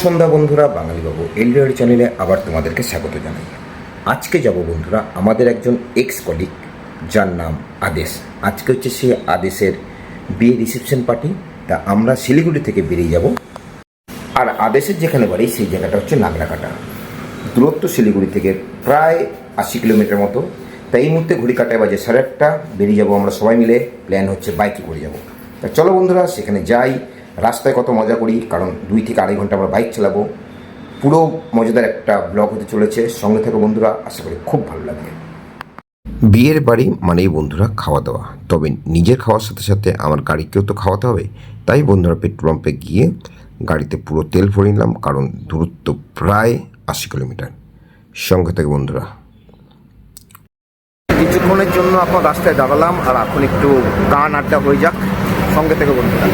সন্ধ্যা বন্ধুরা, বাঙালি বাবু এলডিআর চ্যানেলে আবার তোমাদেরকে স্বাগত জানাই। আজকে যাব বন্ধুরা আমাদের একজন এক্স কলিগ, যার নাম আদেশ। আজকে হচ্ছে সে আদেশের বিয়ে রিসেপশন পার্টি। তা আমরা শিলিগুড়ি থেকে বেরিয়ে যাব। আর আদেশের যেখানে বাড়ি সেই জায়গাটা হচ্ছে নাগরাকাটা। দূরত্ব শিলিগুড়ি থেকে প্রায় 80 কিলোমিটার মতো। তাই এই মুহূর্তে ঘড়ি কাটায় বাজে 1:30। বেরিয়ে যাব আমরা সবাই মিলে। প্ল্যান হচ্ছে বাইকে করে যাব। তা চলো বন্ধুরা সেখানে যাই। রাস্তায় কত মজা করি, কারণ 2 থেকে 2.5 ঘন্টা আমরা বাইক চালাবো। পুরো মজাদার একটা ব্লগ হতে চলেছে। সঙ্গে থাকো বন্ধুরা, আশা করি খুব ভালো লাগবে। বিয়ের বাড়ি মানেই বন্ধুরা খাওয়া দাওয়া, তবে নিজের খাওয়ার সাথে সাথে আমার গাড়িকেও তো খাওয়াতে হবে। তাই বন্ধুরা পেট্রোল পাম্পে গিয়ে গাড়িতে পুরো তেল ভরে নিলাম, কারণ দূরত্ব প্রায় 80 কিলোমিটার। সঙ্গে থেকে বন্ধুরা কিছুক্ষণের জন্য এখন রাস্তায় দাঁড়ালাম, আর এখন একটু গান আড্ডা হয়ে যাক। সঙ্গে থেকে বন্ধুরা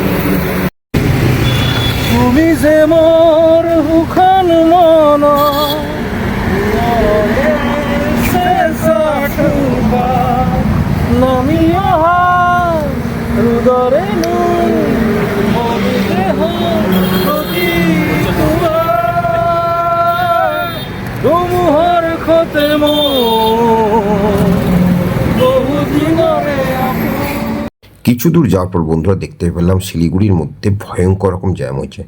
তুমি যে মোর হুখান মন নামিয়া হৃদরে তুমুহর খতে কিছু দূর যাওয়ার পর বন্ধুরা দেখতে পেলাম শিলিগুড়ির মধ্যে ভয়ঙ্কর রকম জ্যাম হয়েছে।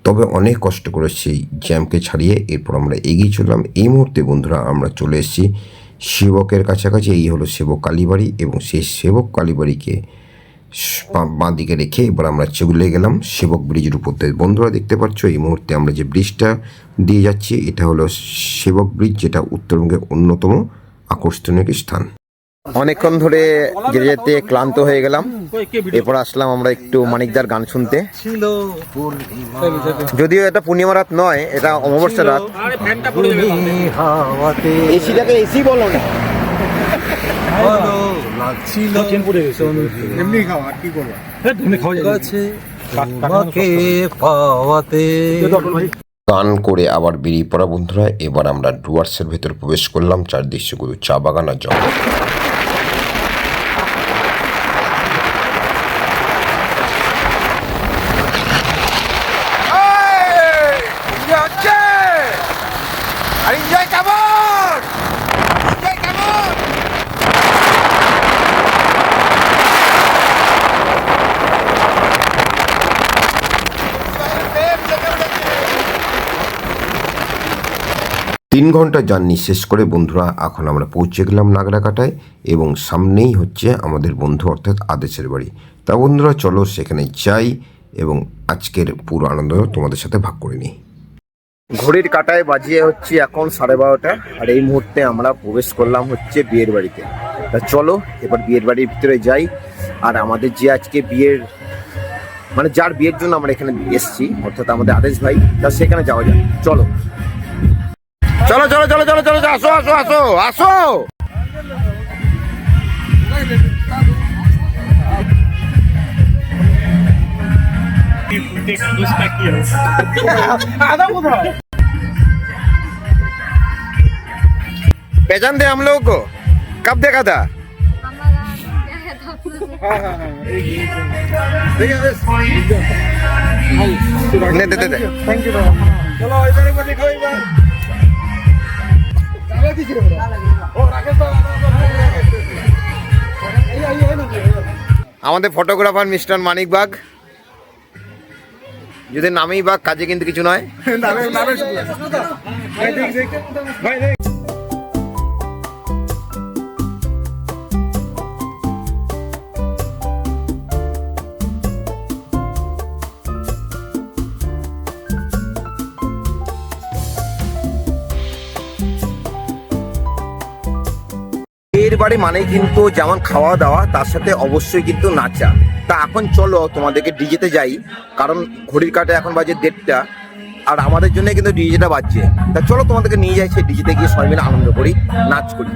তবে অনেক কষ্ট করে সেই জ্যামকে ছাড়িয়ে এরপর আমরা এগিয়ে চললাম। এই মুহূর্তে বন্ধুরা আমরা চলে এসেছি সেবকের কাছাকাছি। এই হলো সেবক কালীবাড়ি, এবং সেই সেবক কালীবাড়িকে বাঁ দিকে রেখে এবার আমরা চলে গেলাম সেবক ব্রিজের উপর দিয়ে। বন্ধুরা দেখতে পাচ্ছ এই মুহূর্তে আমরা যে ব্রিজটা দিয়ে যাচ্ছি এটা হলো সেবক ব্রিজ, যেটা উত্তরবঙ্গের অন্যতম আকর্ষণীয় স্থান। অনেকক্ষণ ধরে যেতে যেতে ক্লান্ত হয়ে গেলাম। এরপর আসলাম আমরা একটু মানিকদার গান শুনতে। যদিও এটা পূর্ণিমা রাত নয়, এটা অমাবস্যা রাত। এসিটাকে এসি বলো না, গান করে আবার বেরিয়ে পড়া বন্ধুরা। এবার আমরা ডুয়ার্সের ভেতর প্রবেশ করলাম। চারদিক শুধু চা বাগান আর জঙ্গল। তিন ঘন্টা জার্নি শেষ করে বন্ধুরা এখন আমরা পৌঁছে গেলাম নাগরাকাটায়, এবং সামনেই হচ্ছে আমাদের বন্ধু অর্থাৎ আদেশের বাড়ি। তা বন্ধুরা চলো সেখানে যাই এবং আজকের পুরো আনন্দ তোমাদের সাথে ভাগ করে নিই। ঘড়ির কাটায় বাজিয়ে হচ্ছে এখন 12:30, আর এই মুহূর্তে আমরা প্রবেশ করলাম হচ্ছে বিয়ের বাড়িতে। তা চলো এবার বিয়ের বাড়ির ভিতরে যাই। আর আমাদের যে আজকে বিয়ের মানে যার বিয়ের জন্য আমরা এখানে এসেছি অর্থাৎ আমাদের আদেশ ভাই, তা সেখানে যাওয়া যায়। চলো চলো চলো চলো চলো চলো, আসো আসো আসো আসো। पहचान दे हम लोगों को, कब देखा था? दे थैंक यू। चलो আমাদের ফটোগ্রাফার মিস্টার মানিক বাগ, যদি নামেই বাগ কাজে কিন্তু কিছু নয়। বিয়ের বাড়ি মানেই কিন্তু যেমন খাওয়া দাওয়া, তার সাথে অবশ্যই কিন্তু নাচা। তা এখন চলো তোমাদেরকে ডিজেতে যাই, কারণ ঘড়ির কাটে এখন বাজে 1:30, আর আমাদের জন্য কিন্তু ডিজেটা বাজছে। তা চলো তোমাদেরকে নিয়ে যাই সেই ডিজেতে গিয়ে সবাই মিলে আনন্দ করি, নাচ করি।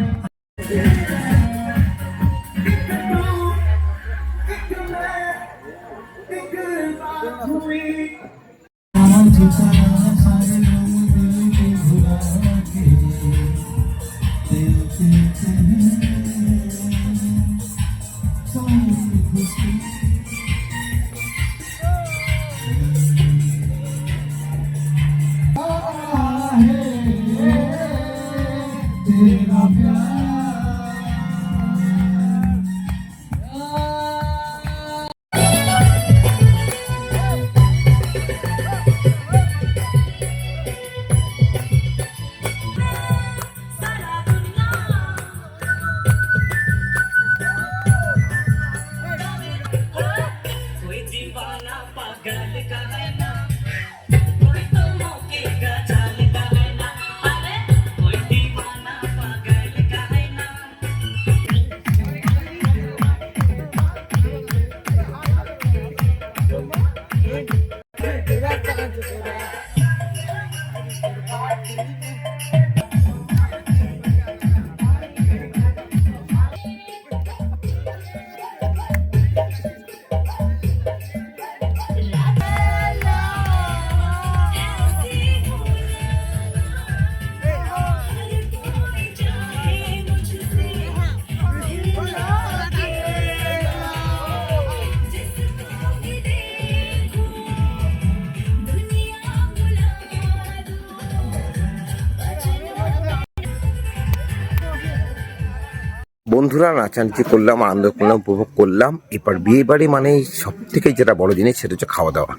বন্ধুরা নাচানাচি করলাম, আনন্দ করলাম, উপভোগ করলাম। এবার বিয়ে বাড়ি মানে সব থেকে যেটা বড় জিনিস সেটা হচ্ছে খাওয়া দাওয়া।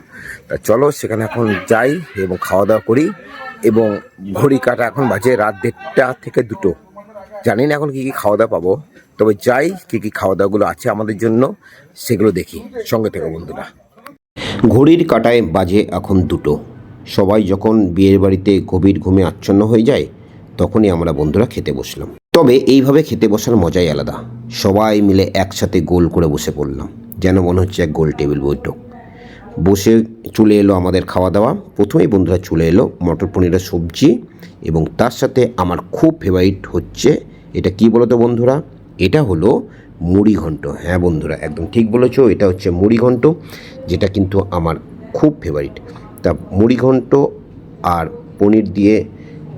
তা চলো সেখানে এখন যাই এবং খাওয়া দাওয়া করি। এবং ঘড়ি কাটা এখন বাজে রাত 1:30 থেকে 2। জানি না এখন কী কী খাওয়া দাওয়া পাবো, তবে যাই কী কী খাওয়া দাওয়াগুলো আছে আমাদের জন্য সেগুলো দেখি। সঙ্গে থেকে বন্ধুরা, ঘড়ির কাটায় বাজে এখন 2। সবাই যখন বিয়ের বাড়িতে গভীর ঘুমে আচ্ছন্ন হয়ে যায় তখনই আমরা বন্ধুরা খেতে বসলাম। তবে এইভাবে খেতে বসার মজাই আলাদা। সবাই মিলে একসাথে গোল করে বসে পড়লাম, যেন মনে হচ্ছে এক গোল টেবিল বৈঠক। বসে চলে এলো আমাদের খাওয়া দাওয়া। প্রথমেই বন্ধুরা চলে এলো মটর পনিরের সবজি এবং তার সাথে আমার খুব ফেভারিট হচ্ছে, এটা কি বলো তো বন্ধুরা, এটা হলো মুড়ি ঘন্ট। হ্যাঁ বন্ধুরা, একদম ঠিক বলেছো, এটা হচ্ছে মুড়ি ঘন্ট, যেটা কিন্তু আমার খুব ফেভারিট। তা মুড়ি ঘন্ট আর পনির দিয়ে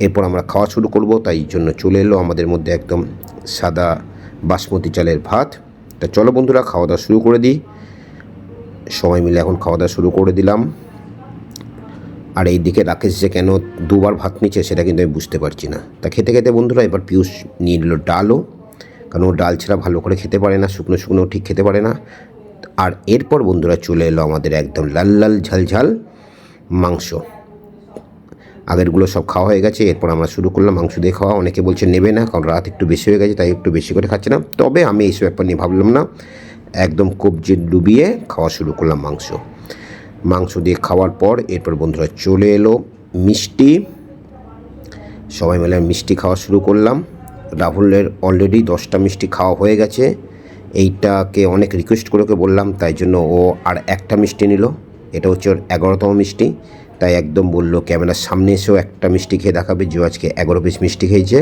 এরপর আমরা খাওয়া শুরু করব। তাই জন্য চলে এলো আমাদের মধ্যে একদম সাদা বাসমতি চালের ভাত। তা চলো বন্ধুরা খাওয়া দাওয়া শুরু করে দিই। সবাই মিলে এখন খাওয়া দাওয়া শুরু করে দিলাম। আর এই দিকে রাকেশ যে কেন 2বার ভাত নিচ্ছে সেটা কিন্তু আমি বুঝতে পারছি না। তা খেতে খেতে বন্ধুরা এবার পিয়ুষ নিয়ে নিল ডালও, কারণ ও ডাল ছাড়া ভালো করে খেতে পারে না, শুকনো শুকনো ঠিক খেতে পারে না। আর এরপর বন্ধুরা চলে এলো আমাদের একদম লাল লাল ঝাল ঝাল মাংস। আগেরগুলো সব খাওয়া হয়ে গেছে, এরপর আমরা শুরু করলাম মাংস দিয়ে খাওয়া। অনেকে বলছে নেবে না, কারণ রাত একটু বেশি হয়ে গেছে, তাই একটু বেশি করে খাচ্ছে না। তবে আমি এইসব ব্যাপার নিয়ে ভাবলাম না, একদম কবজি ডুবিয়ে খাওয়া শুরু করলাম মাংস দিয়ে খাওয়ার পর এরপর বন্ধুরা চলে এলো মিষ্টি। সবাই মিলে মিষ্টি খাওয়া শুরু করলাম। রাহুলের অলরেডি 10টা মিষ্টি খাওয়া হয়ে গেছে। এইটাকে অনেক রিকোয়েস্ট করে ওকে বললাম, তাই জন্য ও আর একটা মিষ্টি নিল। এটা হচ্ছে ওর 11তম মিষ্টি। তাই একদম বললো ক্যামেরার সামনে এসেও একটা মিষ্টি খেয়ে দেখাবে যে আজকে 11 পিস মিষ্টি খেয়েছে।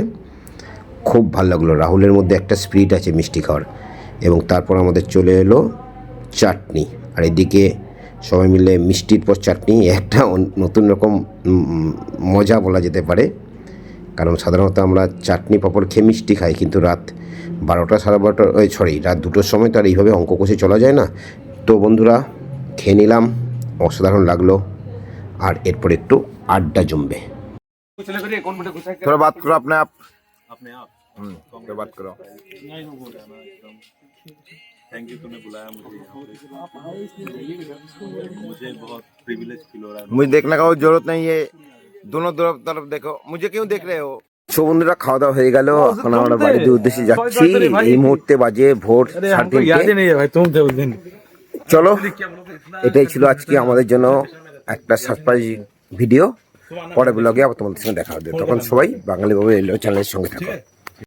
খুব ভালো লাগলো, রাহুলের মধ্যে একটা স্পিরিট আছে মিষ্টি খাওয়ার। এবং তারপর আমাদের চলে এলো চাটনি। আর এদিকে সবাই মিলে মিষ্টির পর চাটনি, একটা নতুন রকম মজা বলা যেতে পারে। কারণ সাধারণত আমরা চাটনি পাঁপড় খেয়ে মিষ্টি খাই, কিন্তু রাত 12টা 12:30 রাত 2টোর সময় তো আর এইভাবে অঙ্ক কষে চলা যায় না। তো বন্ধুরা খেয়ে নিলাম, অসাধারণ লাগলো। আর এরপর একটু আড্ডা জমবে। थोड़ा बात करो अपने आप। तो बात करो। थैंक यू, तुमने बुलाया मुझे यहाँ पे। मुझे बहुत प्रिविलेज फील हो रहा है। मुझे देखने का कोई जरूरत नहीं है, दोनों तरफ देखो। मुझे क्यों देख रहे हो? সো বন্ধুরা খাওয়া দাওয়া হয়ে গেল, এখন আমরা বাড়িতে উদ্দেশ্যে যাচ্ছি। এই মুহূর্তে বাজে ভোর 3:30। চলো, এটাই ছিল আজকে আমাদের জন্য একটা সারপ্রাইজ ভিডিও। পরের ব্লগে আবার তোমাদের সঙ্গে দেখা হবে। তখন সবাই বাঙালি বাবু চ্যানেলের সঙ্গে থাকো।